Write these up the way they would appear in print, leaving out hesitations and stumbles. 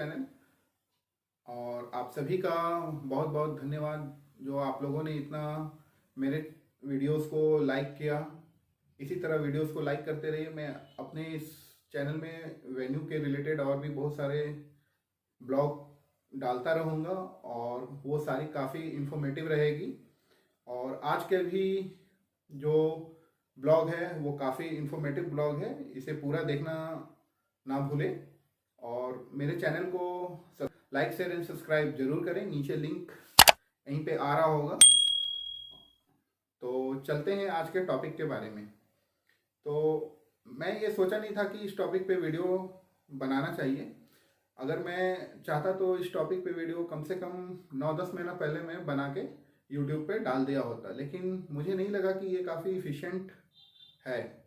Channel. और आप सभी का बहुत बहुत धन्यवाद जो आप लोगों ने इतना मेरे वीडियोस को लाइक किया। इसी तरह वीडियोस को लाइक करते रहिए। मैं अपने इस चैनल में वेन्यू के रिलेटेड और भी बहुत सारे ब्लॉग डालता रहूँगा और वो सारी काफ़ी इन्फॉर्मेटिव रहेगी। और आज के भी जो ब्लॉग है वो काफ़ी इन्फॉर्मेटिव ब्लॉग है, इसे पूरा देखना ना भूलें। और मेरे चैनल को लाइक शेयर एंड सब्सक्राइब जरूर करें, नीचे लिंक यहीं पे आ रहा होगा। तो चलते हैं आज के टॉपिक के बारे में। तो मैं ये सोचा नहीं था कि इस टॉपिक पे वीडियो बनाना चाहिए। अगर मैं चाहता तो इस टॉपिक पे वीडियो कम से कम 9-10 महीना पहले मैं बना के यूट्यूब पे डाल दिया होता, लेकिन मुझे नहीं लगा कि ये काफ़ी इफ़िशिएंट है।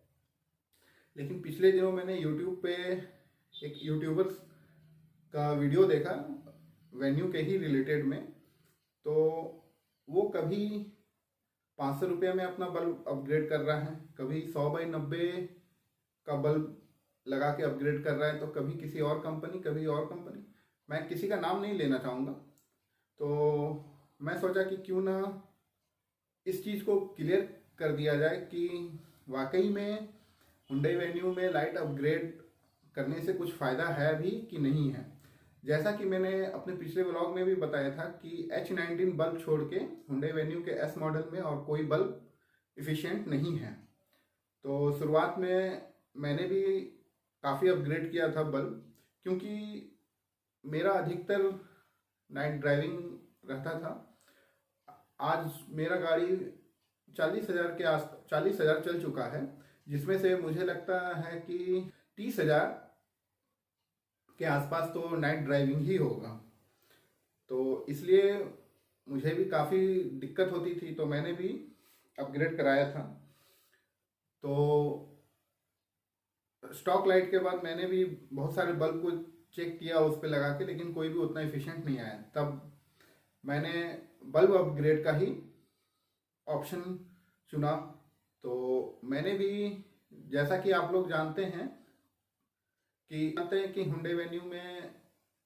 लेकिन पिछले दिनों मैंने यूट्यूब पे एक यूट्यूबर्स का वीडियो देखा वेन्यू के ही रिलेटेड में। तो वो कभी 500 रुपये में अपना बल्ब अपग्रेड कर रहा है, कभी 100/90 का बल्ब लगा के अपग्रेड कर रहा है, तो कभी किसी और कंपनी, कभी और कंपनी। मैं किसी का नाम नहीं लेना चाहूँगा। तो मैं सोचा कि क्यों ना इस चीज़ को क्लियर कर दिया जाए कि वाकई में हुंडई वेन्यू में लाइट अपग्रेड करने से कुछ फ़ायदा है भी कि नहीं है। जैसा कि मैंने अपने पिछले व्लॉग में भी बताया था कि H19 बल्ब छोड़ के हुंडई वेन्यू के S मॉडल में और कोई बल्ब इफ़िशिएंट नहीं है। तो शुरुआत में मैंने भी काफ़ी अपग्रेड किया था बल्ब, क्योंकि मेरा अधिकतर नाइट ड्राइविंग रहता था। आज मेरा गाड़ी 40,000 चल चुका है, जिसमें से मुझे लगता है कि 30,000 के आसपास तो नाइट ड्राइविंग ही होगा। तो इसलिए मुझे भी काफ़ी दिक्कत होती थी, तो मैंने भी अपग्रेड कराया था। तो स्टॉक लाइट के बाद मैंने भी बहुत सारे बल्ब को चेक किया उस पर लगा के, लेकिन कोई भी उतना इफिशिएंट नहीं आया। तब मैंने बल्ब अपग्रेड का ही ऑप्शन चुना। तो मैंने भी, जैसा कि आप लोग जानते हैं कि हुंडई वेन्यू में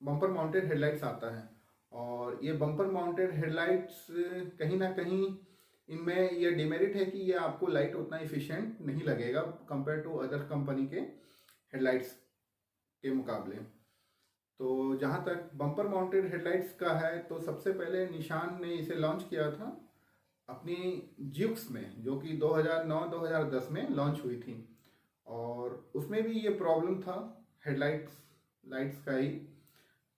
बम्पर माउंटेड हेडलाइट्स आता है, और ये बम्पर माउंटेड हेडलाइट्स कहीं ना कहीं इनमें ये डिमेरिट है कि ये आपको लाइट उतना इफिशिएंट नहीं लगेगा कंपेयर टू अदर कंपनी के हेडलाइट्स के मुकाबले। तो जहाँ तक बम्पर माउंटेड हेडलाइट्स का है, तो सबसे पहले निशान ने इसे लॉन्च किया था अपनी ज्यूक्स में, जो कि 2009-2010 में लॉन्च हुई थी। और उसमें भी ये प्रॉब्लम था लाइट्स का ही।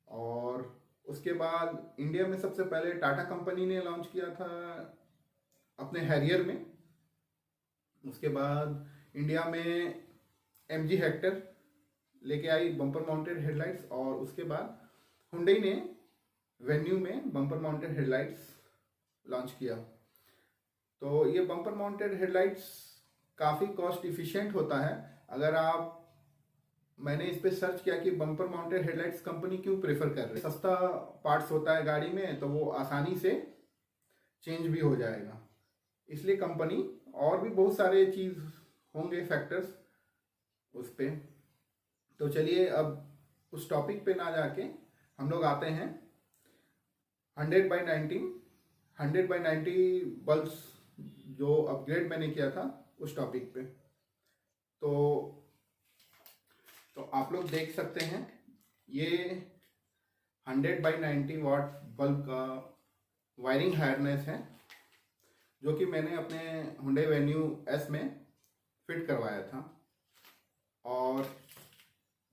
और उसके बाद इंडिया में सबसे पहले टाटा कंपनी ने लॉन्च किया था अपने हैरियर में। उसके बाद इंडिया में MG हेक्टर लेके आई बम्पर माउंटेड हेडलाइट्स, और उसके बाद हुंडई ने वेन्यू में बम्पर माउंटेड हेडलाइट्स लॉन्च किया। तो ये बम्पर माउंटेड हेडलाइट्स काफ़ी कॉस्ट इफिशिएंट होता है। अगर मैंने इस पे सर्च किया कि बम्पर माउंटेड हेडलाइट्स कंपनी क्यों प्रेफर कर रही है, सस्ता पार्ट्स होता है गाड़ी में, तो वो आसानी से चेंज भी हो जाएगा, इसलिए कंपनी, और भी बहुत सारे चीज़ होंगे फैक्टर्स उस पर। तो चलिए अब उस टॉपिक पे ना जाके हम लोग आते हैं 100/90 बल्ब्स जो अपग्रेड मैंने किया था उस टॉपिक पे। तो आप लोग देख सकते हैं ये 100/90 वाट बल्ब का वायरिंग हार्नेस है, जो कि मैंने अपने हुंडई वेन्यू S में फिट करवाया था। और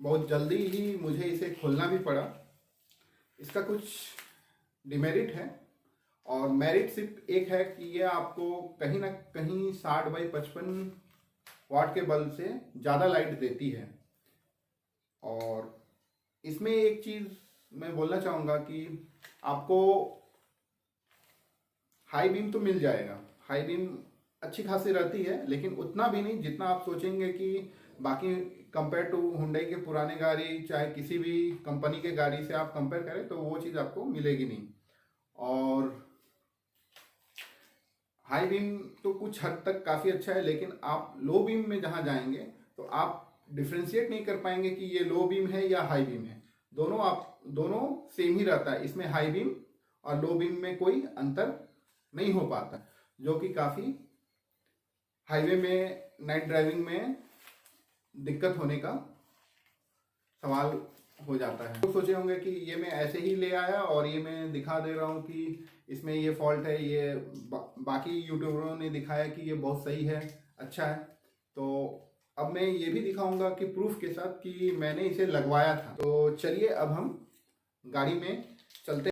बहुत जल्दी ही मुझे इसे खोलना भी पड़ा। इसका कुछ डिमेरिट है, और मेरिट सिर्फ एक है कि ये आपको कहीं ना कहीं 60/55 वाट के बल्ब से ज़्यादा लाइट देती है। और इसमें एक चीज़ मैं बोलना चाहूँगा कि आपको हाई बीम तो मिल जाएगा, हाई बीम अच्छी खासी रहती है, लेकिन उतना भी नहीं जितना आप सोचेंगे कि बाकी कंपेयर टू हुंडई के पुराने गाड़ी, चाहे किसी भी कंपनी के गाड़ी से आप कंपेयर करें, तो वो चीज़ आपको मिलेगी नहीं। और हाई बीम तो कुछ हद तक काफ़ी अच्छा है, लेकिन आप लो बीम में जहाँ जाएंगे तो आप डिफ्रेंशिएट नहीं कर पाएंगे कि ये लो बीम है या हाई बीम है। दोनों आप दोनों सेम ही रहता है, इसमें हाई बीम और लो बीम में कोई अंतर नहीं हो पाता, जो कि काफ़ी हाईवे में नाइट ड्राइविंग में दिक्कत होने का सवाल हो जाता है। तो सोचे होंगे कि ये मैं ऐसे ही ले आया और ये मैं दिखा दे रहा हूँ कि इसमें ये फॉल्ट है, ये बाकी यूट्यूबरों ने दिखाया कि ये बहुत सही है, अच्छा है। तो अब मैं ये भी दिखाऊंगा कि प्रूफ के साथ कि मैंने इसे लगवाया था। तो चलिए अब हम गाड़ी में चलते।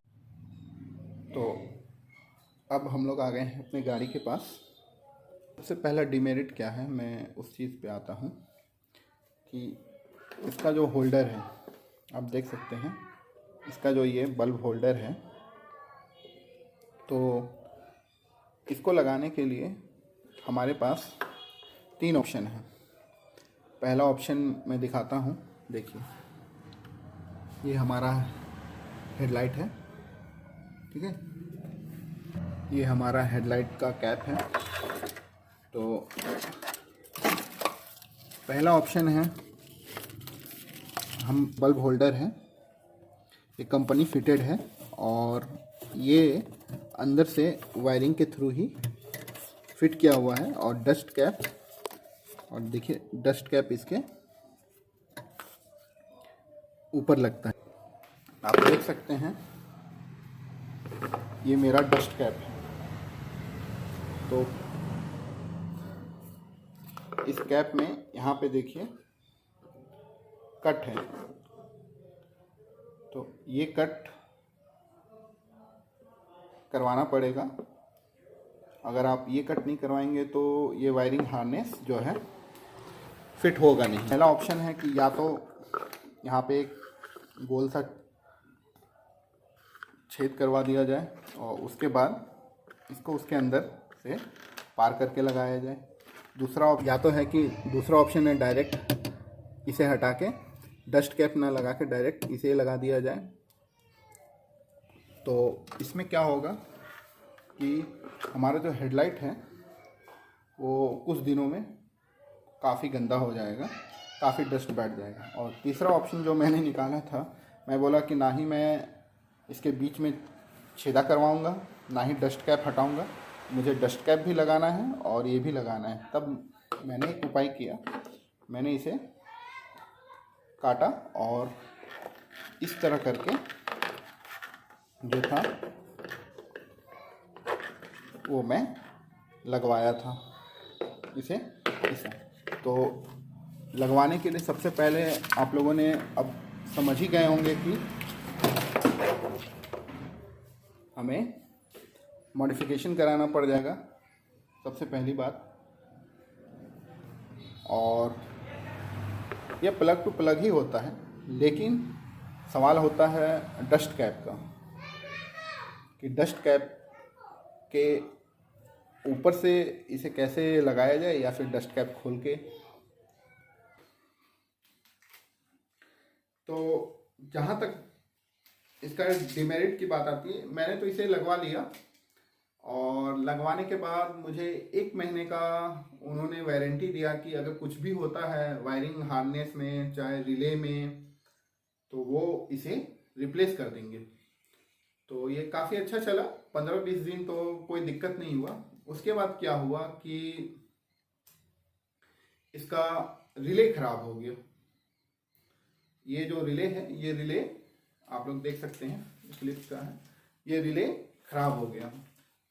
तो अब हम लोग आ गए हैं अपने गाड़ी के पास। सबसे पहला डिमेरिट क्या है, मैं उस चीज़ पे आता हूँ कि इसका जो होल्डर है, आप देख सकते हैं, इसका जो ये बल्ब होल्डर है, तो इसको लगाने के लिए हमारे पास 3 ऑप्शन है। पहला ऑप्शन मैं दिखाता हूँ, देखिए ये हमारा हेडलाइट है, ठीक है, ये हमारा हेडलाइट का कैप है। तो पहला ऑप्शन है, हम बल्ब होल्डर है, ये कंपनी फिटेड है और ये अंदर से वायरिंग के थ्रू ही फिट किया हुआ है। और डस्ट कैप, और देखिए डस्ट कैप इसके ऊपर लगता है, आप देख सकते हैं, ये मेरा डस्ट कैप है। तो इस कैप में यहाँ पे देखिए कट है, तो ये कट करवाना पड़ेगा। अगर आप ये कट नहीं करवाएंगे तो ये वायरिंग हार्नेस जो है फिट होगा नहीं। पहला ऑप्शन है कि या तो यहाँ पे एक गोल सा छेद करवा दिया जाए और उसके बाद इसको उसके अंदर से पार करके लगाया जाए। या तो है कि दूसरा ऑप्शन है डायरेक्ट इसे हटा के डस्ट कैप ना लगा के डायरेक्ट इसे लगा दिया जाए। तो इसमें क्या होगा कि हमारा जो हेडलाइट है वो कुछ दिनों में काफ़ी गंदा हो जाएगा, काफ़ी डस्ट बैठ जाएगा। और तीसरा ऑप्शन जो मैंने निकाला था, मैं बोला कि ना ही मैं इसके बीच में छेदा करवाऊंगा, ना ही डस्ट कैप हटाऊंगा, मुझे डस्ट कैप भी लगाना है और ये भी लगाना है। तब मैंने एक उपाय किया, मैंने इसे काटा और इस तरह करके जो था वो मैं लगवाया था इसे। तो लगवाने के लिए सबसे पहले आप लोगों ने अब समझ ही गए होंगे कि हमें मॉडिफिकेशन कराना पड़ जाएगा, सबसे पहली बात। और यह प्लग टू प्लग ही होता है, लेकिन सवाल होता है डस्ट कैप का, कि डस्ट कैप के ऊपर से इसे कैसे लगाया जाए या फिर डस्ट कैप खोल के। तो जहाँ तक इसका डिमेरिट की बात आती है, मैंने तो इसे लगवा लिया और लगवाने के बाद मुझे 1 महीने का उन्होंने वारंटी दिया कि अगर कुछ भी होता है वायरिंग हार्नेस में चाहे रिले में तो वो इसे रिप्लेस कर देंगे। तो ये काफ़ी अच्छा चला, 15-20 दिन तो कोई दिक्कत नहीं हुआ। उसके बाद क्या हुआ कि इसका रिले ख़राब हो गया। ये जो रिले है, ये रिले आप लोग देख सकते हैं क्लिप्स का है, ये रिले ख़राब हो गया।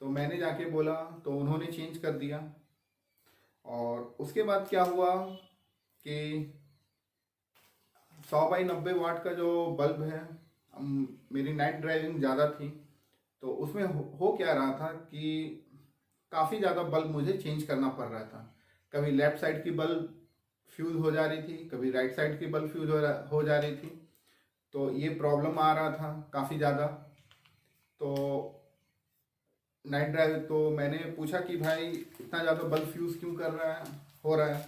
तो मैंने जाके बोला तो उन्होंने चेंज कर दिया। और उसके बाद क्या हुआ कि 100/90 वाट का जो बल्ब है, मेरी नाइट ड्राइविंग ज़्यादा थी तो उसमें हो क्या रहा था कि काफ़ी ज़्यादा बल्ब मुझे चेंज करना पड़ रहा था। कभी लेफ़्ट साइड की बल्ब फ्यूज़ हो जा रही थी, कभी राइट साइड की बल्ब फ्यूज़ हो जा रही थी। तो ये प्रॉब्लम आ रहा था काफ़ी ज़्यादा। तो नाइट ड्राइव तो मैंने पूछा कि भाई इतना ज़्यादा बल्ब फ्यूज़ क्यों हो रहा है।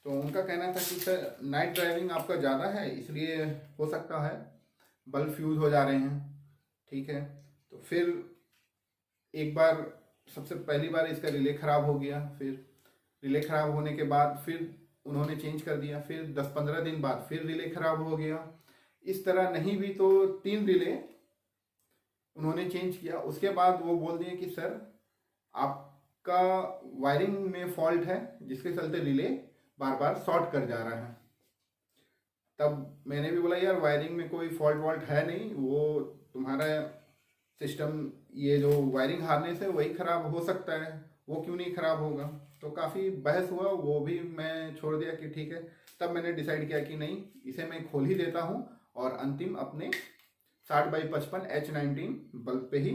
तो उनका कहना था कि सर नाइट ड्राइविंग आपका ज़्यादा है इसलिए हो सकता है बल्ब फ्यूज़ हो जा रहे हैं। ठीक है, तो फिर एक बार सबसे पहली बार इसका रिले ख़राब हो गया, फिर रिले ख़राब होने के बाद फिर उन्होंने चेंज कर दिया, फिर 10-15 दिन बाद फिर रिले ख़राब हो गया। इस तरह नहीं भी तो 3 रिले उन्होंने चेंज किया। उसके बाद वो बोल दिए कि सर आपका वायरिंग में फॉल्ट है, जिसके चलते रिले बार बार शॉर्ट कर जा रहा है। तब मैंने भी बोला यार वायरिंग में कोई फॉल्ट वॉल्ट है नहीं, वो तुम्हारा सिस्टम ये जो वायरिंग हार्नेस है वही ख़राब हो सकता है, वो क्यों नहीं ख़राब होगा। तो काफ़ी बहस हुआ, वो भी मैं छोड़ दिया कि ठीक है। तब मैंने डिसाइड किया कि नहीं, इसे मैं खोल ही देता हूँ और अंतिम अपने 60x55 H19 बल्ब पे ही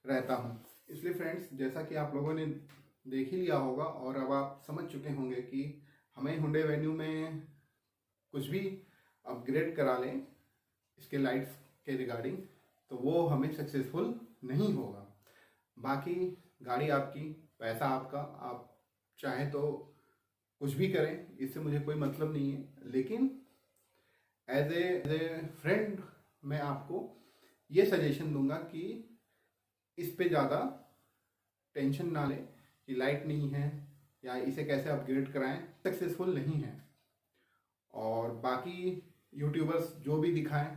रहता हूँ। इसलिए फ्रेंड्स, जैसा कि आप लोगों ने देख ही लिया होगा और अब आप समझ चुके होंगे कि हमें हुंडई वेन्यू में कुछ भी अपग्रेड करा लें इसके लाइट्स के रिगार्डिंग, तो वो हमें सक्सेसफुल नहीं होगा। बाकी गाड़ी आपकी, पैसा आपका, आप चाहे तो कुछ भी करें, इससे मुझे कोई मतलब नहीं है। लेकिन एज ए फ्रेंड मैं आपको ये सजेशन दूंगा कि इस पे ज़्यादा टेंशन ना लें कि लाइट नहीं है या इसे कैसे अपग्रेड कराएं, सक्सेसफुल नहीं है। और बाकी यूट्यूबर्स जो भी दिखाएं,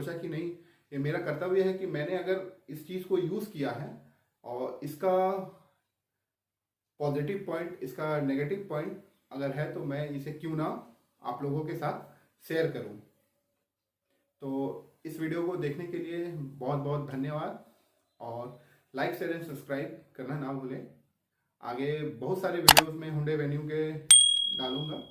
सोचा कि नहीं, ये मेरा कर्तव्य है कि मैंने अगर इस चीज़ को यूज़ किया है और इसका पॉजिटिव पॉइंट, इसका नेगेटिव पॉइंट अगर है तो मैं इसे क्यों ना आप लोगों के साथ शेयर करूं। तो इस वीडियो को देखने के लिए बहुत बहुत धन्यवाद और लाइक शेयर एंड सब्सक्राइब करना ना भूलें। आगे बहुत सारे वीडियोस में हुंडई वेन्यू के डालूंगा।